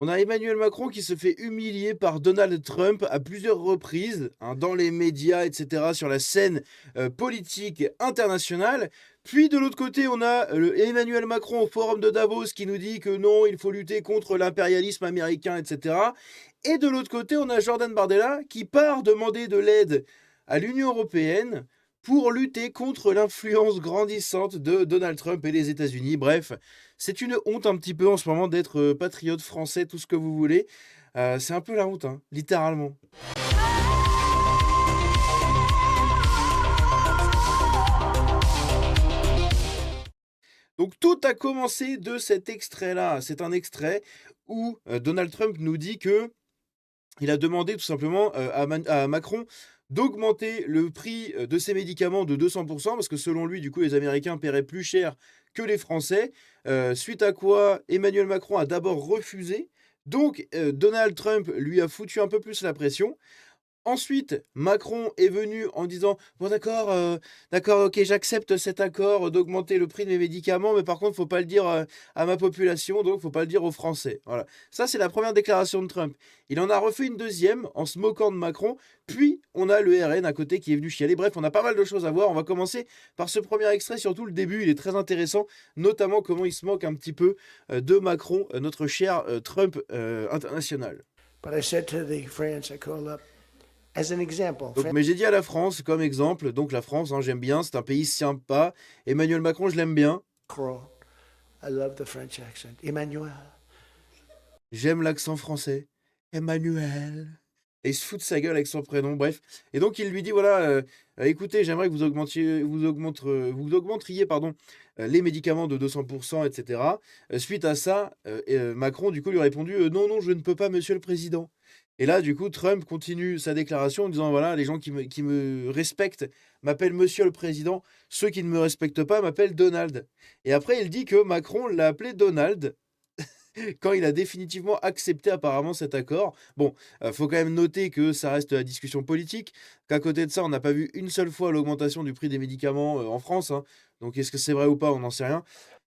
On a Emmanuel Macron qui se fait humilier par Donald Trump à plusieurs reprises, hein, dans les médias, et cetera, sur la scène, politique internationale. Puis de l'autre côté, on a, Emmanuel Macron au forum de Davos qui nous dit que non, il faut lutter contre l'impérialisme américain, et cetera. Et de l'autre côté, on a Jordan Bardella qui part demander de l'aide à l'Union européenne pour lutter contre l'influence grandissante de Donald Trump et les États-Unis. Bref, c'est une honte un petit peu en ce moment d'être, patriote français, tout ce que vous voulez. C'est un peu la honte, hein, littéralement. Donc tout a commencé de cet extrait-là. C'est un extrait où, Donald Trump nous dit que il a demandé tout simplement, à Macron d'augmenter le prix, de ses médicaments de 200 parce que selon lui, du coup, les Américains paieraient plus cher que les Français. Suite à quoi Emmanuel Macron a d'abord refusé. Donc, Donald Trump lui a foutu un peu plus la pression. Ensuite, Macron est venu en disant: «Bon d'accord, OK, j'accepte cet accord, d'augmenter le prix de mes médicaments, mais par contre, faut pas le dire, à ma population, donc faut pas le dire aux Français». Voilà. Ça, c'est la première déclaration de Trump. Il en a refait une deuxième en se moquant de Macron, puis on a le RN à côté qui est venu chialer. Bref, on a pas mal de choses à voir. On va commencer par ce premier extrait, surtout le début, il est très intéressant, notamment comment il se moque un petit peu, de Macron, notre cher, Trump, international. But I said to the France I called up, as an example, Donc, mais j'ai dit à la France comme exemple, donc la France, hein, j'aime bien, c'est un pays sympa. Emmanuel Macron, je l'aime bien. Macron, I love the French accent. Emmanuel. J'aime l'accent français. Emmanuel. Et il se fout de sa gueule avec son prénom, bref. Et donc il lui dit voilà, écoutez, j'aimerais que vous augmenteriez, pardon, les médicaments de 200%, etc. Suite à ça, Macron, du coup, lui a répondu: Non, non, je ne peux pas, monsieur le président. Et là, du coup, Trump continue sa déclaration en disant voilà, les gens qui me respectent m'appellent monsieur le président, ceux qui ne me respectent pas m'appellent Donald. Et après, il dit que Macron l'a appelé Donald quand il a définitivement accepté apparemment cet accord. Bon, faut quand même noter que ça reste la discussion politique, qu'à côté de ça, on n'a pas vu une seule fois l'augmentation du prix des médicaments, en France, hein. Donc est-ce que c'est vrai ou pas? On n'en sait rien.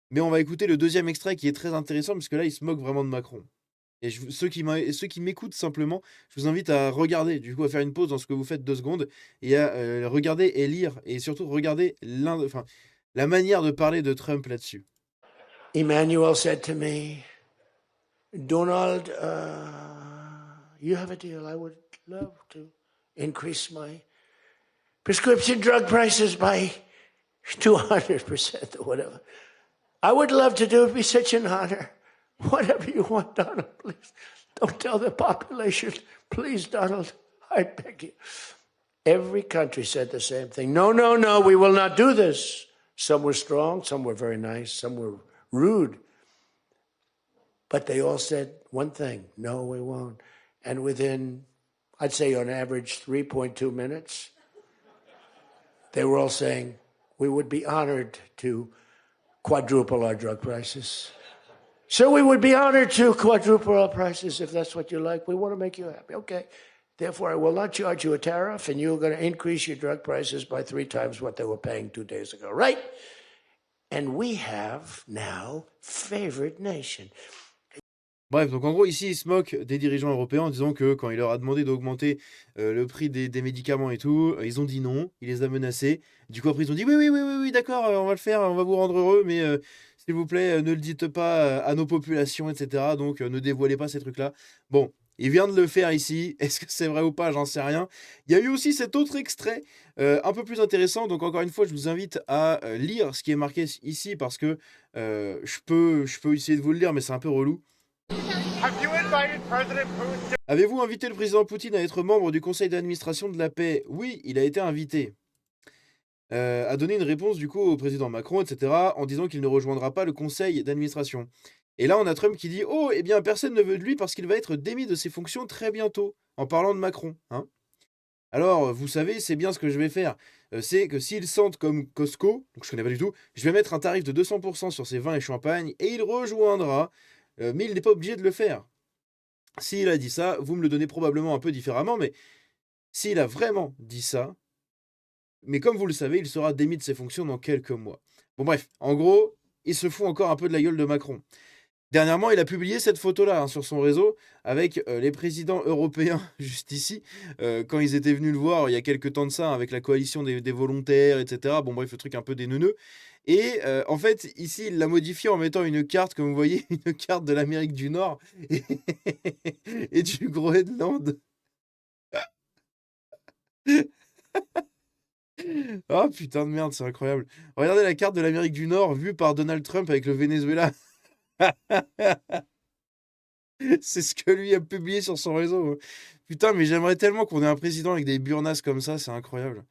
Mais on va écouter le deuxième extrait qui est très intéressant parce que là, il se moque vraiment de Macron. Et ceux qui m'écoutent simplement, je vous invite à regarder, du coup, à faire une pause dans ce que vous faites 2 secondes et à, regarder et lire et surtout regarder la manière de parler de Trump là-dessus. Emmanuel said to me, Donald, you have a deal. I would love to increase my prescription drug prices by 200% or whatever. I would love to do it. It'd be such an honor. Whatever you want, Donald, please. Don't tell the population. Please, Donald, I beg you. Every country said the same thing. No, no, no, we will not do this. Some were strong, some were very nice, some were rude. But they all said one thing: no, we won't. And within, I'd say on average, 3.2 minutes, they were all saying, we would be honored to quadruple our drug prices. So we would be honored to quadruple our prices if that's what you like. We want to make you happy. Okay. Therefore, I will not charge you a tariff, and you're going to increase your drug prices by 3 times what they were paying 2 days ago, right? And we have now favored nation. Bref, donc en gros, ici, il se moque des dirigeants européens en disant que quand il leur a demandé d'augmenter, le prix des médicaments et tout, ils ont dit non, il les a menacés. Du coup, après, ils ont dit: «Oui, oui, oui, oui, oui, d'accord, on va le faire, on va vous rendre heureux, mais s'il vous plaît, ne le dites pas, à nos populations et cetera, donc ne dévoilez pas ces trucs-là». Bon, il vient de le faire ici. Est-ce que c'est vrai ou pas? J'en sais rien. Il y a eu aussi cet autre extrait, un peu plus intéressant, donc encore une fois, je vous invite à, lire ce qui est marqué ici parce que, je peux essayer de vous le lire, mais c'est un peu relou. Avez-vous invité le président Poutine à être membre du conseil d'administration de la paix? Oui, il a été invité. A donné une réponse du coup au président Macron, etc., en disant qu'il ne rejoindra pas le conseil d'administration. Et là, on a Trump qui dit: «Oh, eh bien, personne ne veut de lui parce qu'il va être démis de ses fonctions très bientôt», en parlant de Macron, hein. Alors, vous savez, c'est bien ce que je vais faire. C'est que s'ils sentent comme Costco, donc je connais pas du tout, je vais mettre un tarif de 200% sur ses vins et champagnes et il rejoindra, mais il n'est pas obligé de le faire. S'il a dit ça, vous me le donnez probablement un peu différemment, mais s'il a vraiment dit ça, mais comme vous le savez, il sera démis de ses fonctions dans quelques mois. Bon bref, en gros, il se fout encore un peu de la gueule de Macron. Dernièrement, il a publié cette photo-là hein, sur son réseau avec les présidents européens, juste ici, quand ils étaient venus le voir il y a quelques temps de ça, avec la coalition des volontaires, etc. Bon, bref, le truc un peu des neuneux. Et en fait, ici, il l'a modifié en mettant une carte, comme vous voyez, une carte de l'Amérique du Nord et, et du Groenland. Oh putain de merde, c'est incroyable. Regardez la carte de l'Amérique du Nord vue par Donald Trump avec le Venezuela. C'est ce que lui a publié sur son réseau. Putain, mais j'aimerais tellement qu'on ait un président avec des burnasses comme ça, c'est incroyable.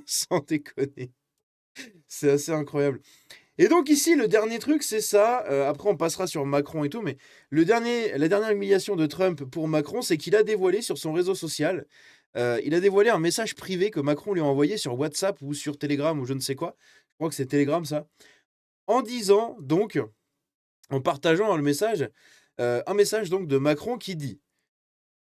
Sans déconner. C'est assez incroyable. Et donc ici, le dernier truc, c'est ça. Après, on passera sur Macron et tout, mais la dernière humiliation de Trump pour Macron, c'est qu'il a dévoilé sur son réseau social, il a dévoilé un message privé que Macron lui a envoyé sur WhatsApp ou sur Telegram ou je ne sais quoi. Je crois que c'est Telegram, ça. En disant, donc, en partageant hein, le message, un message donc de Macron qui dit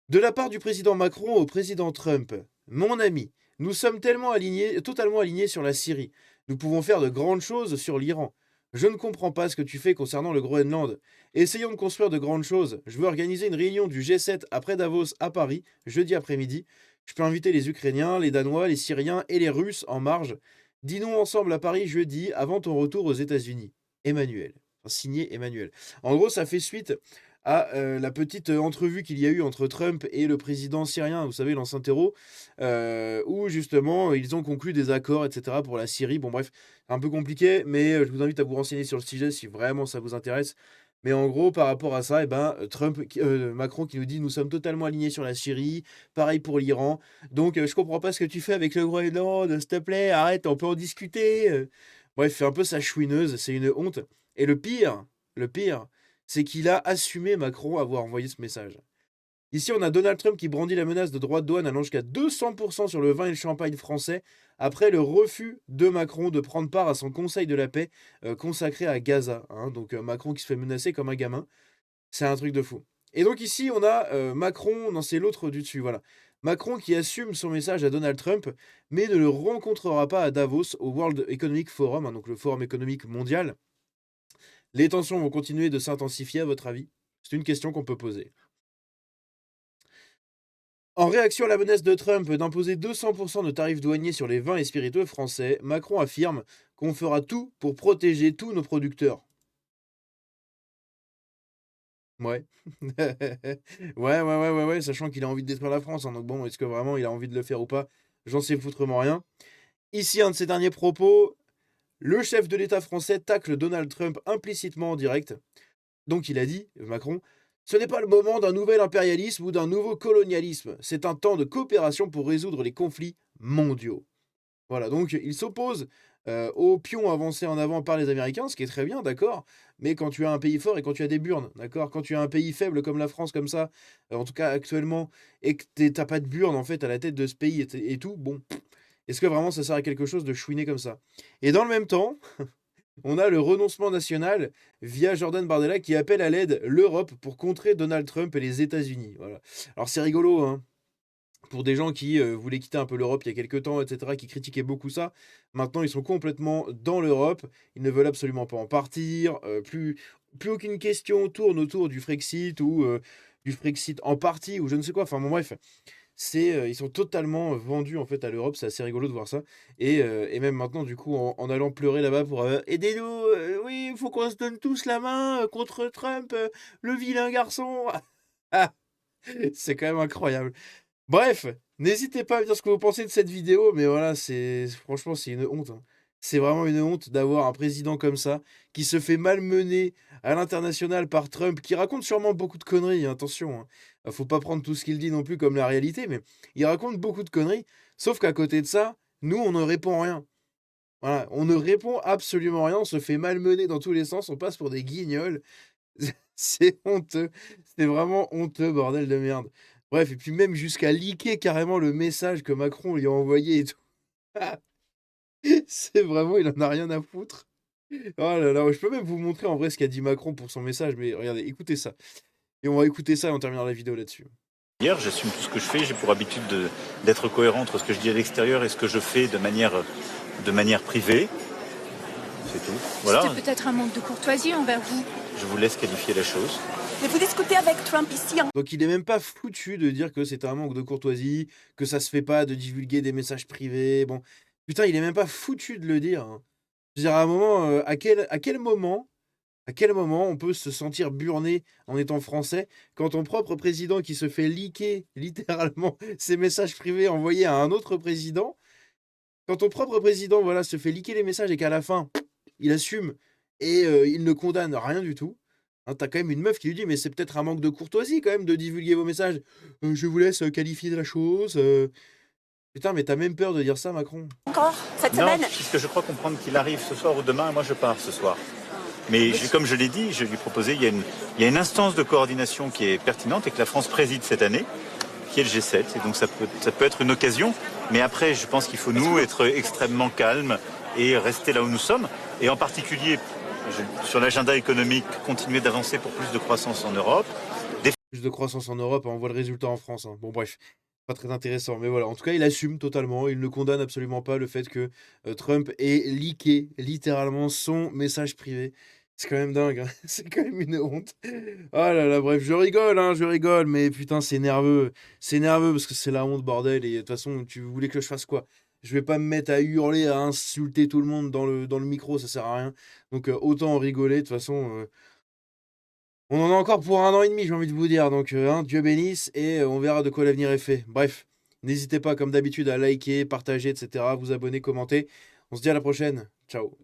de la part du président Macron au président Trump, mon ami, nous sommes totalement alignés sur la Syrie. Nous pouvons faire de grandes choses sur l'Iran. Je ne comprends pas ce que tu fais concernant le Groenland. Essayons de construire de grandes choses. Je veux organiser une réunion du G7 après Davos à Paris, jeudi après-midi. Je peux inviter les Ukrainiens, les Danois, les Syriens et les Russes en marge. Dînons ensemble à Paris jeudi avant ton retour aux États-Unis. Emmanuel. Enfin, signé Emmanuel. En gros, ça fait suite à la petite entrevue qu'il y a eu entre Trump et le président syrien, vous savez, l'ancien terreau, où justement ils ont conclu des accords, etc. pour la Syrie. Bon bref, un peu compliqué, mais je vous invite à vous renseigner sur le sujet si vraiment ça vous intéresse. Mais en gros, par rapport à ça, eh ben, Macron qui nous dit « Nous sommes totalement alignés sur la Syrie, pareil pour l'Iran. Donc, je comprends pas ce que tu fais avec le Groenland, s'il te plaît, arrête, on peut en discuter. » Bref, fait un peu sa chouineuse, c'est une honte. Et le pire, c'est qu'il a assumé Macron avoir envoyé ce message. Ici, on a Donald Trump qui brandit la menace de droits de douane allant jusqu'à 200% sur le vin et le champagne français après le refus de Macron de prendre part à son conseil de la paix consacré à Gaza. Hein. Donc Macron qui se fait menacer comme un gamin. C'est un truc de fou. Et donc ici, on a Macron, non c'est l'autre du dessus, voilà. Macron qui assume son message à Donald Trump, mais ne le rencontrera pas à Davos, au World Economic Forum, hein, donc le forum économique mondial. Les tensions vont continuer de s'intensifier, à votre avis? C'est une question qu'on peut poser. En réaction à la menace de Trump d'imposer 200% de tarifs douaniers sur les vins et spiritueux français, Macron affirme qu'on fera tout pour protéger tous nos producteurs. Ouais. Ouais, sachant qu'il a envie de détruire la France. Hein, donc bon, est-ce que vraiment il a envie de le faire ou pas? J'en sais foutrement rien. Ici, un de ses derniers propos, le chef de l'État français tacle Donald Trump implicitement en direct. Donc il a dit, Macron, ce n'est pas le moment d'un nouvel impérialisme ou d'un nouveau colonialisme, c'est un temps de coopération pour résoudre les conflits mondiaux. Voilà, donc il s'oppose aux pions avancés en avant par les Américains, ce qui est très bien, d'accord, mais quand tu as un pays fort et quand tu as des burnes, d'accord, quand tu as un pays faible comme la France, comme ça, en tout cas actuellement, et que t'as pas de burnes en fait à la tête de ce pays et tout, bon, est-ce que vraiment ça sert à quelque chose de chouiner comme ça? Et dans le même temps, on a le renoncement national via Jordan Bardella qui appelle à l'aide l'Europe pour contrer Donald Trump et les États-Unis. Voilà. Alors c'est rigolo, hein, pour des gens qui voulaient quitter un peu l'Europe il y a quelques temps, etc., qui critiquaient beaucoup ça. Maintenant, ils sont complètement dans l'Europe. Ils ne veulent absolument pas en partir. Plus aucune question tourne autour du Frexit ou du Frexit en partie ou je ne sais quoi. Enfin bon, bref. Ils sont totalement vendus en fait à l'Europe, c'est assez rigolo de voir ça. Et même maintenant, du coup, en allant pleurer là-bas pour aidez-nous, oui, il faut qu'on se donne tous la main contre Trump, le vilain garçon. Ah, c'est quand même incroyable. Bref, n'hésitez pas à me dire ce que vous pensez de cette vidéo, mais voilà, franchement, c'est une honte. Hein. C'est vraiment une honte d'avoir un président comme ça, qui se fait malmener à l'international par Trump, qui raconte sûrement beaucoup de conneries, hein, attention. Hein. Faut pas prendre tout ce qu'il dit non plus comme la réalité, mais il raconte beaucoup de conneries, sauf qu'à côté de ça, nous, on ne répond rien. Voilà, on ne répond absolument rien, on se fait malmener dans tous les sens, on passe pour des guignols. C'est honteux, c'est vraiment honteux, bordel de merde. Bref, et puis même jusqu'à leaker carrément le message que Macron lui a envoyé et tout. C'est vraiment, il en a rien à foutre. Oh là là, je peux même vous montrer en vrai ce qu'a dit Macron pour son message, mais regardez, écoutez ça. Et on va écouter ça et on terminera la vidéo là-dessus. Hier, j'assume tout ce que je fais, j'ai pour habitude d'être cohérent entre ce que je dis à l'extérieur et ce que je fais de manière privée. C'est tout. Voilà. C'était peut-être un manque de courtoisie envers vous. Je vous laisse qualifier la chose. Mais vous discutez avec Trump ici en Donc il est même pas foutu de dire que c'est un manque de courtoisie, que ça se fait pas de divulguer des messages privés. Bon, putain, il est même pas foutu de le dire, hein. Je veux dire, à un moment, à quel moment on peut se sentir burné en étant français quand ton propre président qui se fait leaker littéralement ses messages privés envoyés à un autre président, quand ton propre président voilà, se fait leaker les messages et qu'à la fin, il assume et il ne condamne rien du tout. Hein, t'as quand même une meuf qui lui dit mais c'est peut-être un manque de courtoisie quand même de divulguer vos messages. Je vous laisse qualifier de la chose. Putain, mais t'as même peur de dire ça, Macron. encore cette Non, semaine? puisque je crois comprendre qu'il arrive ce soir ou demain, et moi je pars ce soir. Mais comme je l'ai dit, je lui ai proposé, il y a une instance de coordination qui est pertinente et que la France préside cette année, qui est le G7. Et donc ça peut être une occasion. Mais après, je pense qu'il faut nous être extrêmement calmes et rester là où nous sommes. Et en particulier, sur l'agenda économique, continuer d'avancer pour plus de croissance en Europe. Plus de croissance en Europe, on voit le résultat en France, hein. Bon, bref, pas très intéressant. Mais voilà, en tout cas, il assume totalement. Il ne condamne absolument pas le fait que Trump ait leaké littéralement son message privé. C'est quand même dingue, hein. C'est quand même une honte. Ah là là, bref, je rigole, hein, je rigole, mais putain, c'est nerveux. C'est nerveux parce que c'est la honte, bordel. Et de toute façon, tu voulais que je fasse quoi? Je vais pas me mettre à hurler, à insulter tout le monde dans le micro, ça sert à rien. Donc autant en rigoler, de toute façon. On en a encore pour 1 an et demi, j'ai envie de vous dire. Donc, hein, Dieu bénisse et on verra de quoi l'avenir est fait. Bref, n'hésitez pas, comme d'habitude, à liker, partager, etc., vous abonner, commenter. On se dit à la prochaine. Ciao.